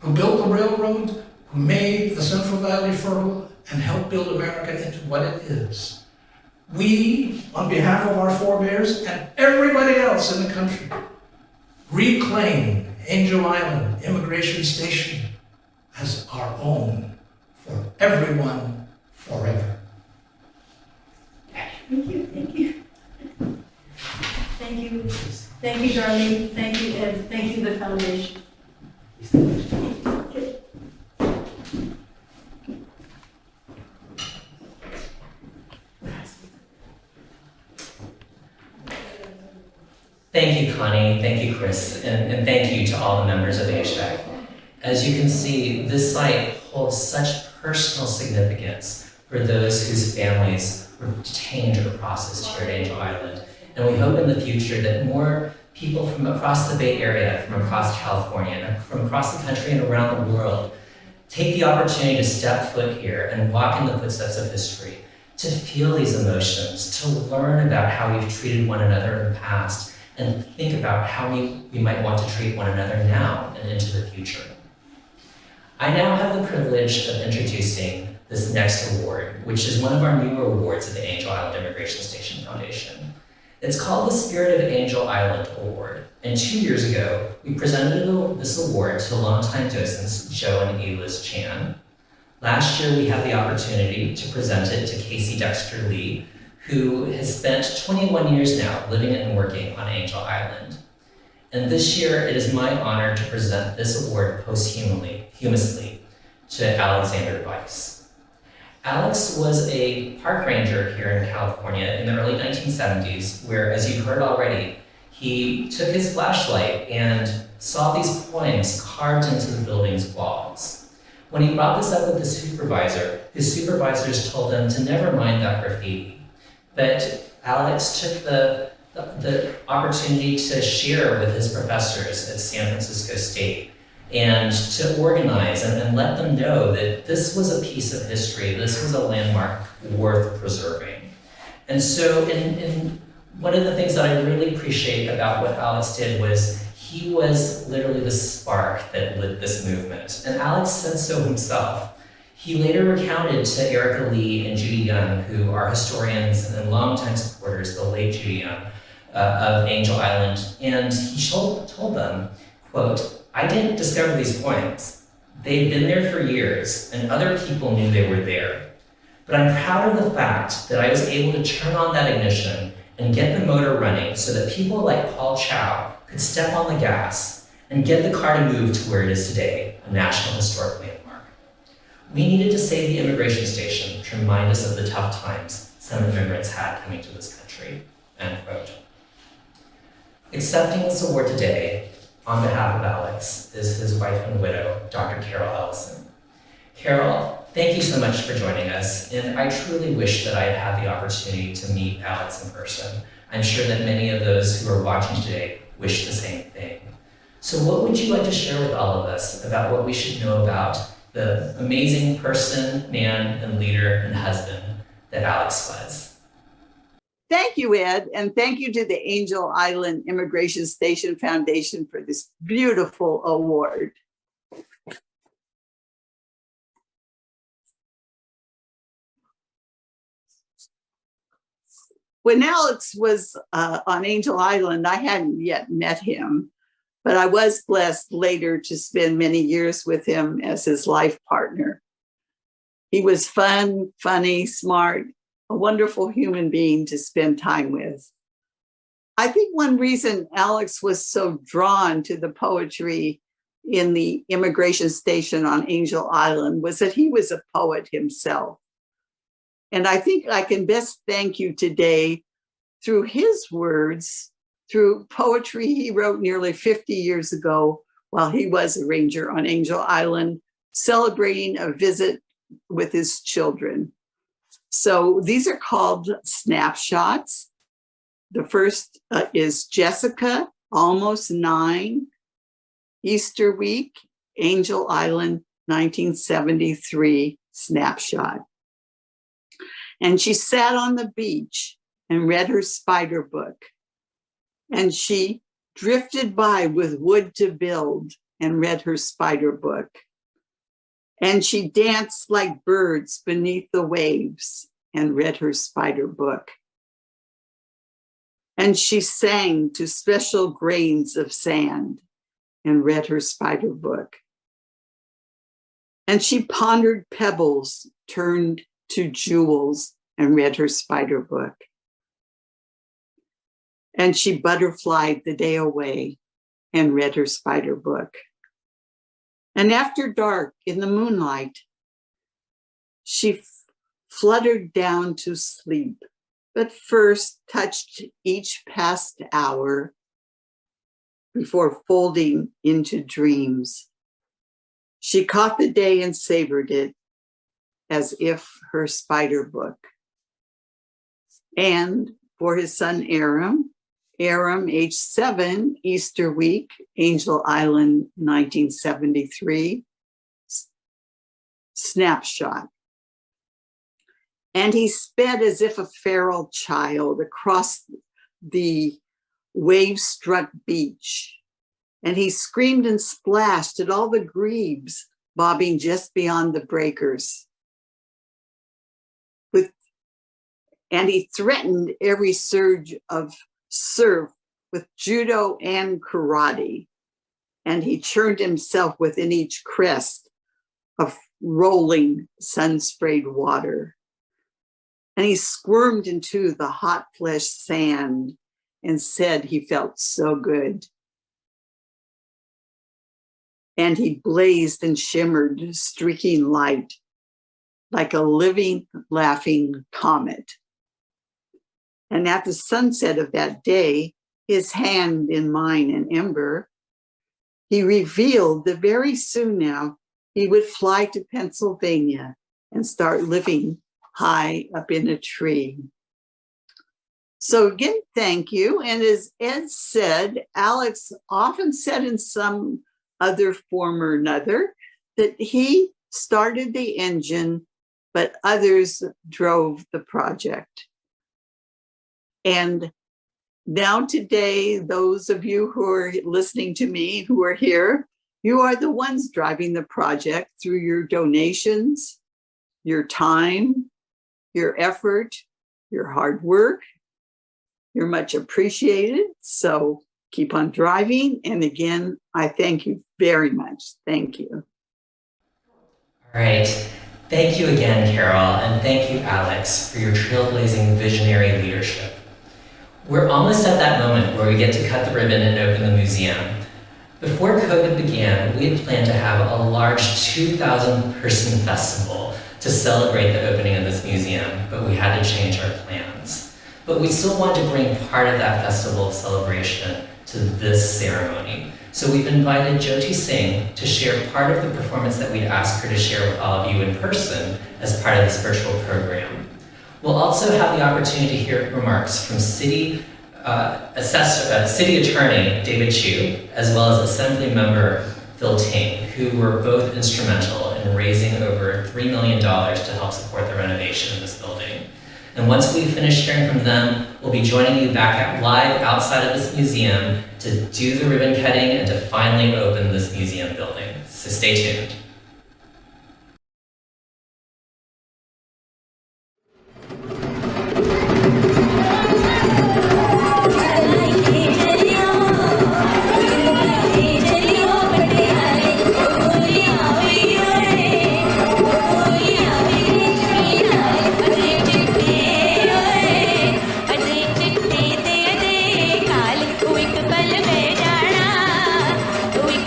who built the railroad, who made the Central Valley fertile, and helped build America into what it is, we, on behalf of our forebears and everybody else in the country, reclaim Angel Island Immigration Station as our own for everyone, forever. Thank you, thank you. Thank you. Thank you, Darlene. Thank you, Ed. Thank you, the foundation. Okay. Thank you, Connie. Thank you, Chris. And thank you to all the members of AIISF. As you can see, this site holds such personal significance for those whose families were detained or processed here at Angel Island. And we hope in the future that more people from across the Bay Area, from across California, and from across the country and around the world take the opportunity to step foot here and walk in the footsteps of history, to feel these emotions, to learn about how we've treated one another in the past, and think about how we might want to treat one another now and into the future. I now have the privilege of introducing this next award, which is one of our newer awards at the Angel Island Immigration Station Foundation. It's called the Spirit of Angel Island Award, and 2 years ago, we presented this award to longtime docents Joe and Eliz Chan. Last year, we had the opportunity to present it to Casey Dexter Lee, who has spent 21 years now living and working on Angel Island. And this year, it is my honor to present this award posthumously to Alexander Weiss. Alex was a park ranger here in California in the early 1970s, where, as you've heard already, he took his flashlight and saw these poems carved into the building's walls. When he brought this up with his supervisors told him to never mind that graffiti. But Alex took the opportunity to share with his professors at San Francisco State and to organize and let them know that this was a piece of history, this was a landmark worth preserving. And so in one of the things that I really appreciate about what Alex did was he was literally the spark that lit this movement. And Alex said so himself. He later recounted to Erica Lee and Judy Young, who are historians and longtime supporters, the late Judy Young, of Angel Island, and he told them, quote, "I didn't discover these poems. They'd been there for years, and other people knew they were there. But I'm proud of the fact that I was able to turn on that ignition and get the motor running so that people like Paul Chow could step on the gas and get the car to move to where it is today, a National Historic Landmark. We needed to save the immigration station to remind us of the tough times some immigrants had coming to this country," end quote. Accepting this award today, on behalf of Alex, is his wife and widow, Dr. Carol Ellison. Carol, thank you so much for joining us, and I truly wish that I had had the opportunity to meet Alex in person. I'm sure that many of those who are watching today wish the same thing. So what would you like to share with all of us about what we should know about the amazing person, man, and leader and husband that Alex was? Thank you, Ed, and thank you to the Angel Island Immigration Station Foundation for this beautiful award. When Alex was on Angel Island, I hadn't yet met him, but I was blessed later to spend many years with him as his life partner. He was fun, funny, smart, a wonderful human being to spend time with. I think one reason Alex was so drawn to the poetry in the immigration station on Angel Island was that he was a poet himself. And I think I can best thank you today through his words, through poetry he wrote nearly 50 years ago while he was a ranger on Angel Island, celebrating a visit with his children. So these are called snapshots. The first is Jessica, almost 9, Easter week, Angel Island, 1973 snapshot. And she sat on the beach and read her spider book. And she drifted by with wood to build and read her spider book. And she danced like birds beneath the waves and read her spider book. And she sang to special grains of sand and read her spider book. And she pondered pebbles turned to jewels and read her spider book. And she butterflied the day away and read her spider book. And after dark, in the moonlight, she fluttered down to sleep, but first touched each past hour before folding into dreams. She caught the day and savored it as if her spider book. And for his son AIIM, age 7, Easter week, Angel Island, 1973, snapshot. And he sped as if a feral child across the wave-struck beach. And he screamed and splashed at all the grebes bobbing just beyond the breakers. And he threatened every surge of surf with judo and karate. And he churned himself within each crest of rolling sun-sprayed water. And he squirmed into the hot flesh sand and said he felt so good. And he blazed and shimmered, streaking light like a living, laughing comet. And at the sunset of that day, his hand in mine and ember, he revealed that very soon now he would fly to Pennsylvania and start living high up in a tree. So again, thank you. And as Ed said, Alex often said in some other form or another that he started the engine, but others drove the project. And now today, those of you who are listening to me, who are here, you are the ones driving the project through your donations, your time, your effort, your hard work. You're much appreciated. So keep on driving. And again, I thank you very much. Thank you. All right. Thank you again, Carol, and thank you, Alex, for your trailblazing visionary leadership. We're almost at that moment where we get to cut the ribbon and open the museum. Before COVID began, we had planned to have a large 2,000-person festival to celebrate the opening of this museum, but we had to change our plans. But we still want to bring part of that festival of celebration to this ceremony. So we've invited Jyoti Singh to share part of the performance that we'd asked her to share with all of you in person as part of this virtual program. We'll also have the opportunity to hear remarks from City Attorney David Chu, as well as Assembly Member Phil Ting, who were both instrumental in raising over $3 million to help support the renovation of this building. And once we finish hearing from them, we'll be joining you back live outside of this museum to do the ribbon cutting and to finally open this museum building. So stay tuned.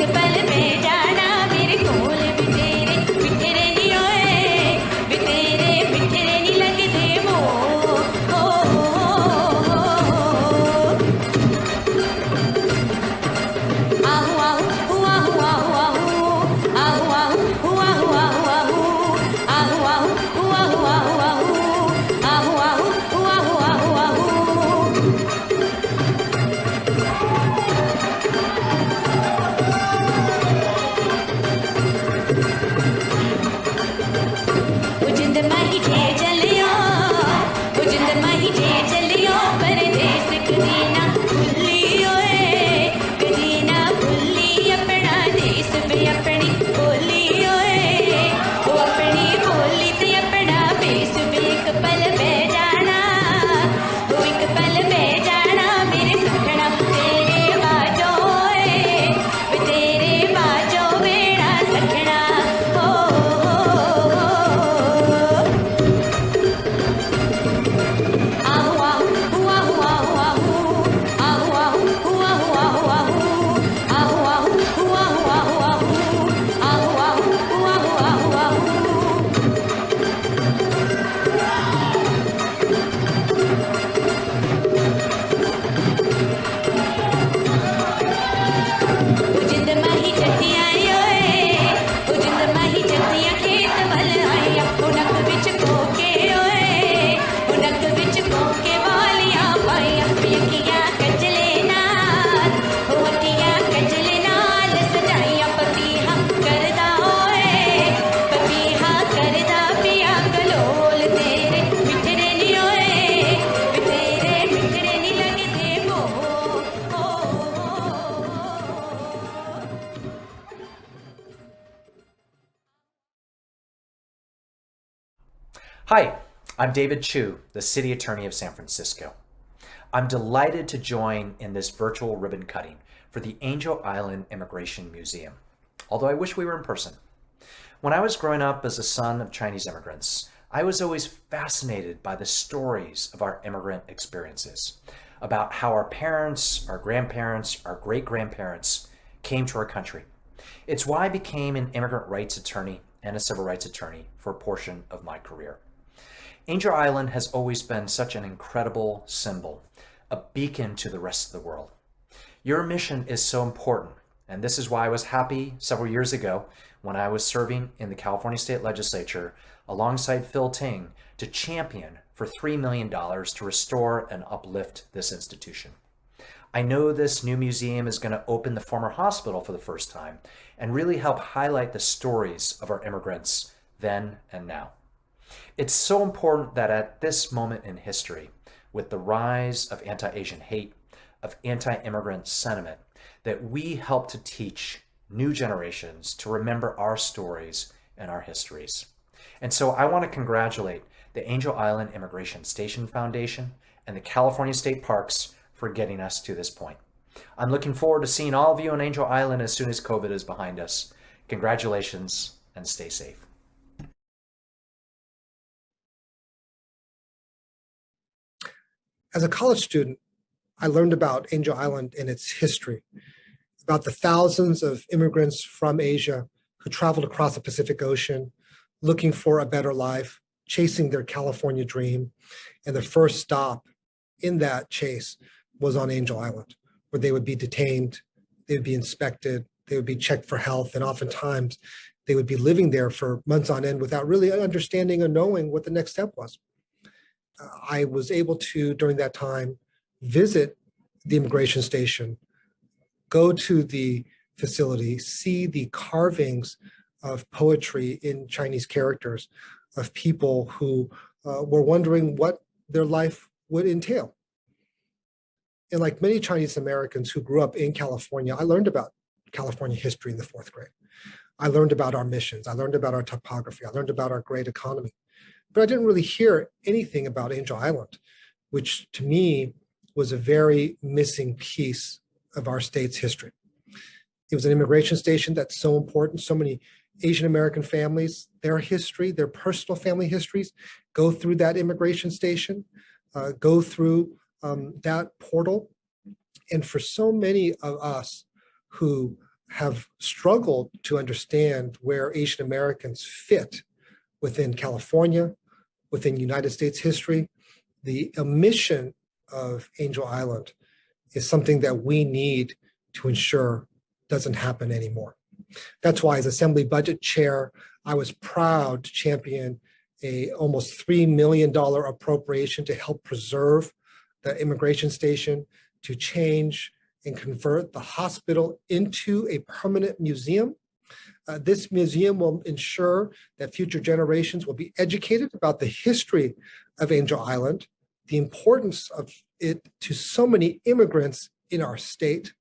पल में जाना मेरे कोल Hi, I'm David Chu, the City Attorney of San Francisco. I'm delighted to join in this virtual ribbon cutting for the Angel Island Immigration Museum, although I wish we were in person. When I was growing up as a son of Chinese immigrants, I was always fascinated by the stories of our immigrant experiences, about how our parents, our grandparents, our great-grandparents came to our country. It's why I became an immigrant rights attorney and a civil rights attorney for a portion of my career. Angel Island has always been such an incredible symbol, a beacon to the rest of the world. Your mission is so important, and this is why I was happy several years ago when I was serving in the California State Legislature alongside Phil Ting to champion for $3 million to restore and uplift this institution. I know this new museum is going to open the former hospital for the first time and really help highlight the stories of our immigrants then and now. It's so important that at this moment in history, with the rise of anti-Asian hate, of anti-immigrant sentiment, that we help to teach new generations to remember our stories and our histories. And so I want to congratulate the Angel Island Immigration Station Foundation and the California State Parks for getting us to this point. I'm looking forward to seeing all of you on Angel Island as soon as COVID is behind us. Congratulations and stay safe. As a college student, I learned about Angel Island and its history, about the thousands of immigrants from Asia who traveled across the Pacific Ocean, looking for a better life, chasing their California dream. And the first stop in that chase was on Angel Island, where they would be detained, they would be inspected, they would be checked for health, and oftentimes they would be living there for months on end without really understanding or knowing what the next step was. I was able to, during that time, visit the immigration station, go to the facility, see the carvings of poetry in Chinese characters of people who were wondering what their life would entail. And like many Chinese Americans who grew up in California, I learned about California history in the 4th grade. I learned about our missions. I learned about our topography. I learned about our great economy. But I didn't really hear anything about Angel Island, which to me was a very missing piece of our state's history. It was an immigration station that's so important. So many Asian American families, their history, their personal family histories go through that immigration station, go through that portal. And for so many of us who have struggled to understand where Asian Americans fit within California, within United States history, the omission of Angel Island is something that we need to ensure doesn't happen anymore. That's why as Assembly Budget Chair, I was proud to champion a almost $3 million appropriation to help preserve the immigration station, to change and convert the hospital into a permanent museum. This museum will ensure that future generations will be educated about the history of Angel Island, the importance of it to so many immigrants in our state,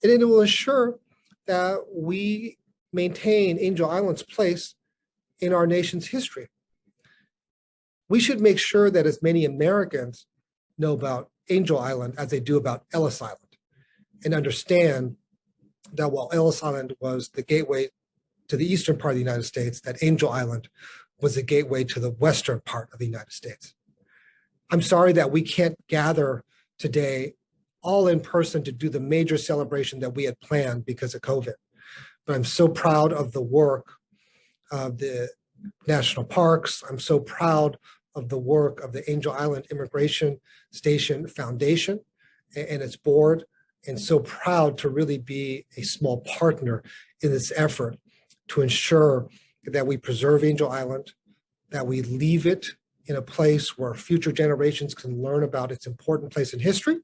and it will ensure that we maintain Angel Island's place in our nation's history. We should make sure that as many Americans know about Angel Island as they do about Ellis Island, and understand that while Ellis Island was the gateway to the eastern part of the United States, that Angel Island was the gateway to the western part of the United States. I'm sorry that we can't gather today all in person to do the major celebration that we had planned because of COVID. But I'm so proud of the work of the national parks. I'm so proud of the work of the Angel Island Immigration Station Foundation and its board, and so proud to really be a small partner in this effort to ensure that we preserve Angel Island, that we leave it in a place where future generations can learn about its important place in history,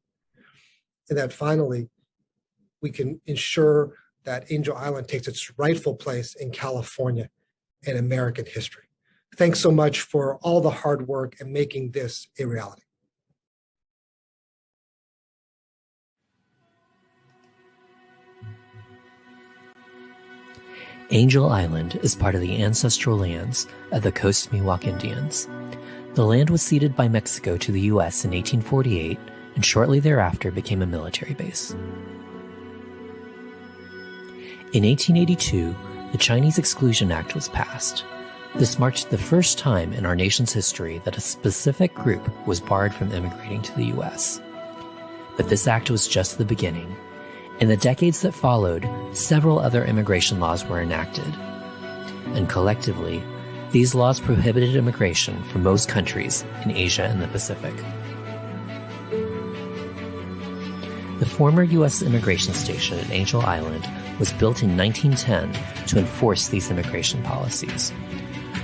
and that finally we can ensure that Angel Island takes its rightful place in California and American history. Thanks so much for all the hard work and making this a reality. Angel Island is part of the ancestral lands of the Coast Miwok Indians. The land was ceded by Mexico to the U.S. in 1848 and shortly thereafter became a military base. In 1882, the Chinese Exclusion Act was passed. This marked the first time in our nation's history that a specific group was barred from immigrating to the U.S. But this act was just the beginning. In the decades that followed, several other immigration laws were enacted. And collectively, these laws prohibited immigration from most countries in Asia and the Pacific. The former U.S. immigration station at Angel Island was built in 1910 to enforce these immigration policies.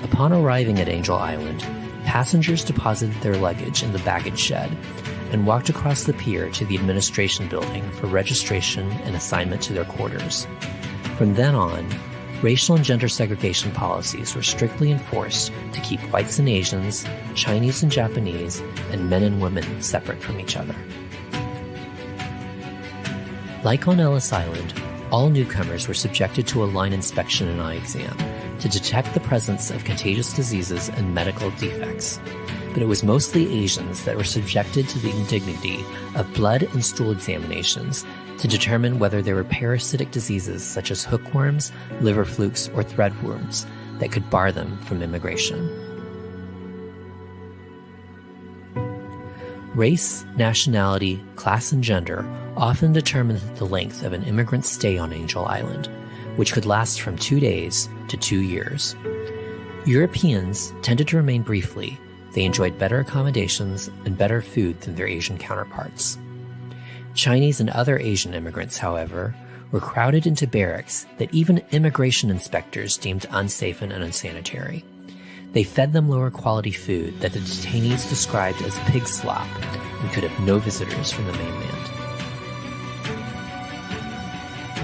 Upon arriving at Angel Island, passengers deposited their luggage in the baggage shed and walked across the pier to the administration building for registration and assignment to their quarters. From then on, racial and gender segregation policies were strictly enforced to keep whites and Asians, Chinese and Japanese, and men and women separate from each other. Like on Ellis Island, all newcomers were subjected to a line inspection and eye exam to detect the presence of contagious diseases and medical defects. But it was mostly Asians that were subjected to the indignity of blood and stool examinations to determine whether there were parasitic diseases such as hookworms, liver flukes, or threadworms that could bar them from immigration. Race, nationality, class, and gender often determined the length of an immigrant's stay on Angel Island, which could last from 2 days to 2 years. Europeans tended to remain briefly. They enjoyed better accommodations and better food than their Asian counterparts. Chinese and other Asian immigrants, however, were crowded into barracks that even immigration inspectors deemed unsafe and unsanitary. They fed them lower quality food that the detainees described as pig slop and could have no visitors from the mainland.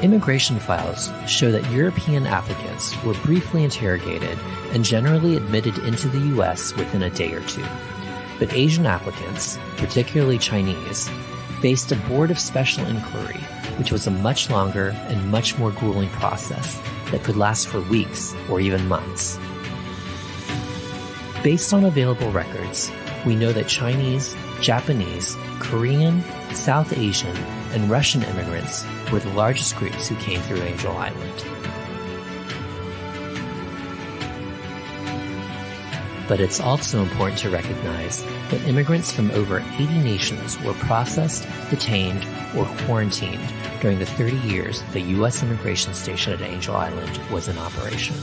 Immigration files show that European applicants were briefly interrogated and generally admitted into the U.S. within a day or two. But Asian applicants, particularly Chinese, faced a board of special inquiry, which was a much longer and much more grueling process that could last for weeks or even months. Based on available records, we know that Chinese, Japanese, Korean, South Asian, and Russian immigrants were the largest groups who came through Angel Island. But it's also important to recognize that immigrants from over 80 nations were processed, detained, or quarantined during the 30 years the U.S. immigration station at Angel Island was in operation.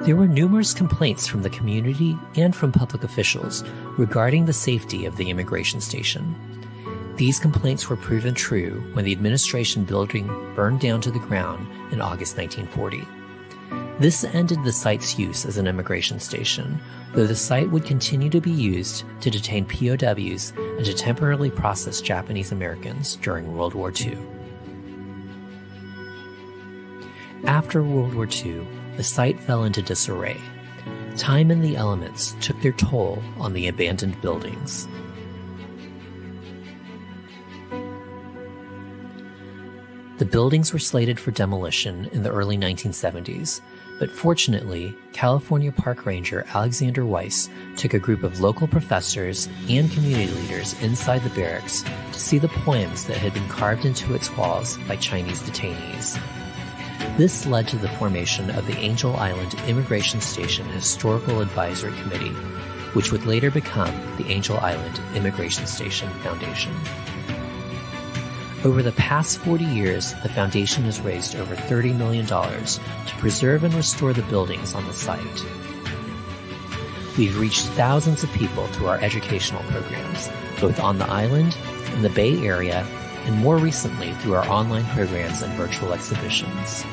There were numerous complaints from the community and from public officials regarding the safety of the immigration station. These complaints were proven true when the administration building burned down to the ground in August 1940. This ended the site's use as an immigration station, though the site would continue to be used to detain POWs and to temporarily process Japanese Americans during World War II. After World War II, the site fell into disarray. Time and the elements took their toll on the abandoned buildings. The buildings were slated for demolition in the early 1970s, but fortunately, California Park Ranger Alexander Weiss took a group of local professors and community leaders inside the barracks to see the poems that had been carved into its walls by Chinese detainees. This led to the formation of the Angel Island Immigration Station Historical Advisory Committee, which would later become the Angel Island Immigration Station Foundation. Over the past 40 years, the foundation has raised over $30 million to preserve and restore the buildings on the site. We've reached thousands of people through our educational programs, both on the island, in the Bay Area, and more recently through our online programs and virtual exhibitions.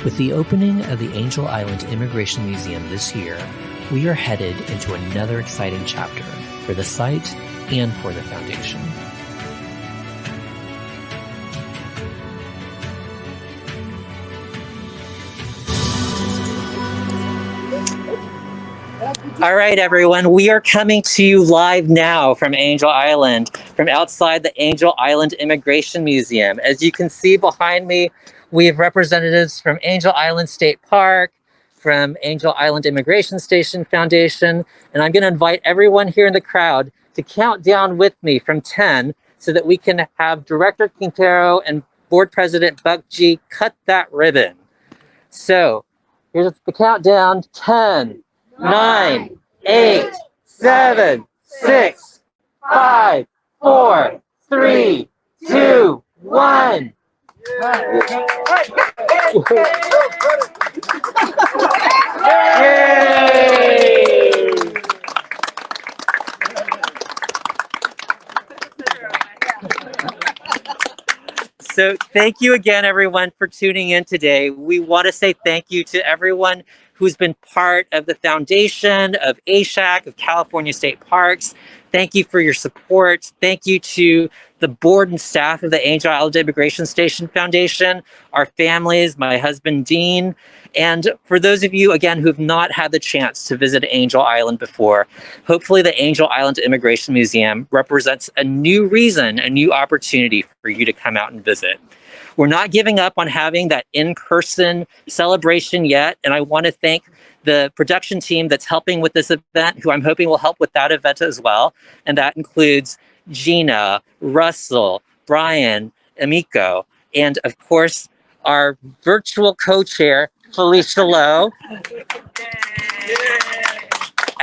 With the opening of the Angel Island Immigration Museum this year, we are headed into another exciting chapter for the site and for the foundation. All right, everyone, we are coming to you live now from Angel Island, from outside the Angel Island Immigration Museum. As you can see behind me, we have representatives from Angel Island State Park, from Angel Island Immigration Station Foundation, and I'm going to invite everyone here in the crowd to count down with me from 10 so that we can have Director Quintero and Board President Buck G cut that ribbon. So here's the countdown: 10, 9, 8, 7, 6, 5, 4, 3, 2, 1. Yay! So thank you again, everyone, for tuning in today. We want to say thank you to everyone who's been part of the foundation of AIISF, of California State Parks. Thank you for your support. Thank you to the board and staff of the Angel Island Immigration Station Foundation, our families, my husband, Dean. And for those of you, again, who have not had the chance to visit Angel Island before, hopefully the Angel Island Immigration Museum represents a new reason, a new opportunity for you to come out and visit. We're not giving up on having that in-person celebration yet, and I want to thank the production team that's helping with this event, who I'm hoping will help with that event as well. And that includes Gina, Russell, Brian, Amiko, and of course, our virtual co-chair, Felicia Lowe.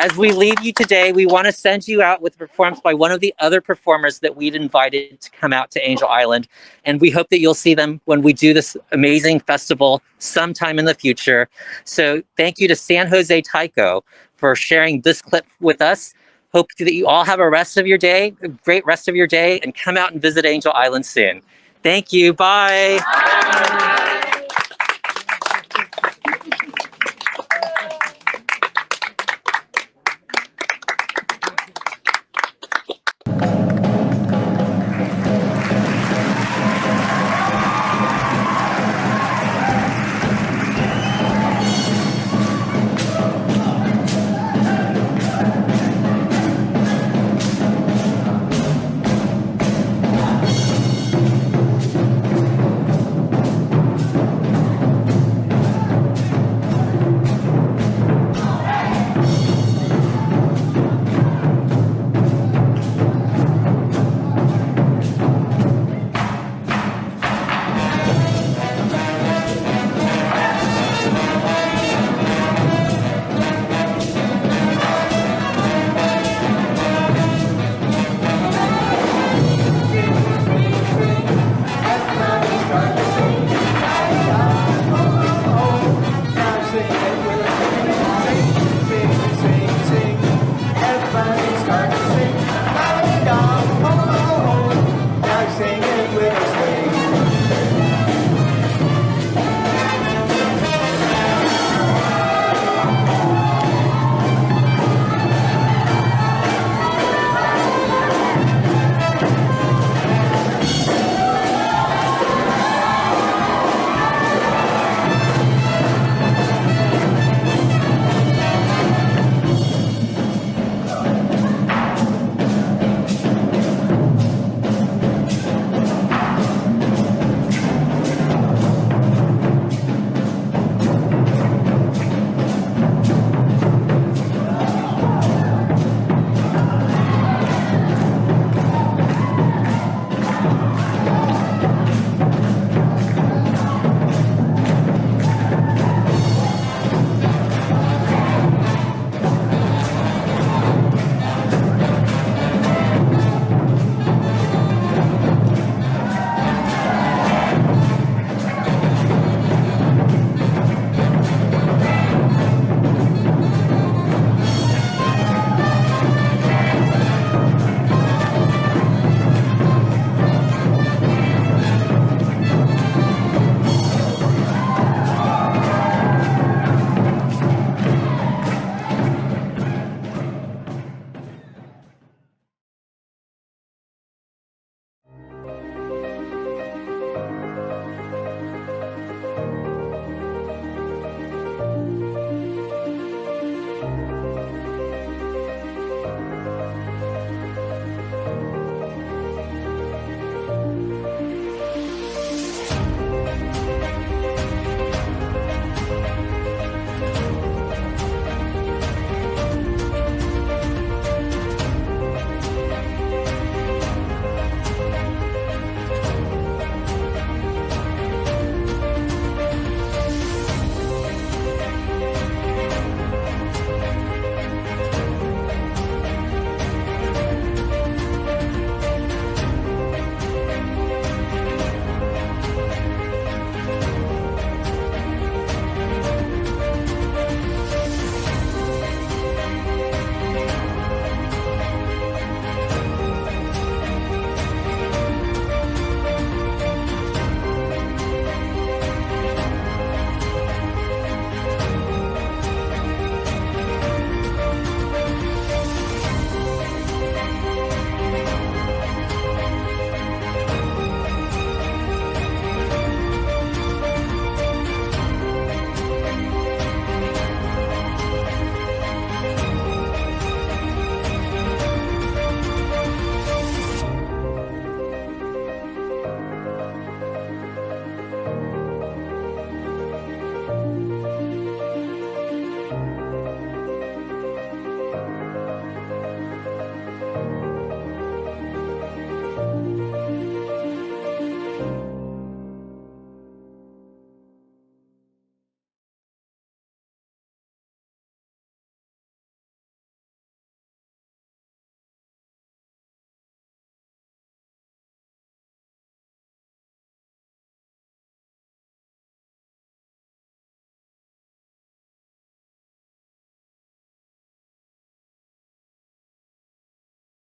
As we leave you today, we want to send you out with a performance by one of the other performers that we'd invited to come out to Angel Island. And we hope that you'll see them when we do this amazing festival sometime in the future. So thank you to San Jose Taiko for sharing this clip with us. Hope that you all have a rest of your day, a great rest of your day, and come out and visit Angel Island soon. Thank you. Bye. Bye.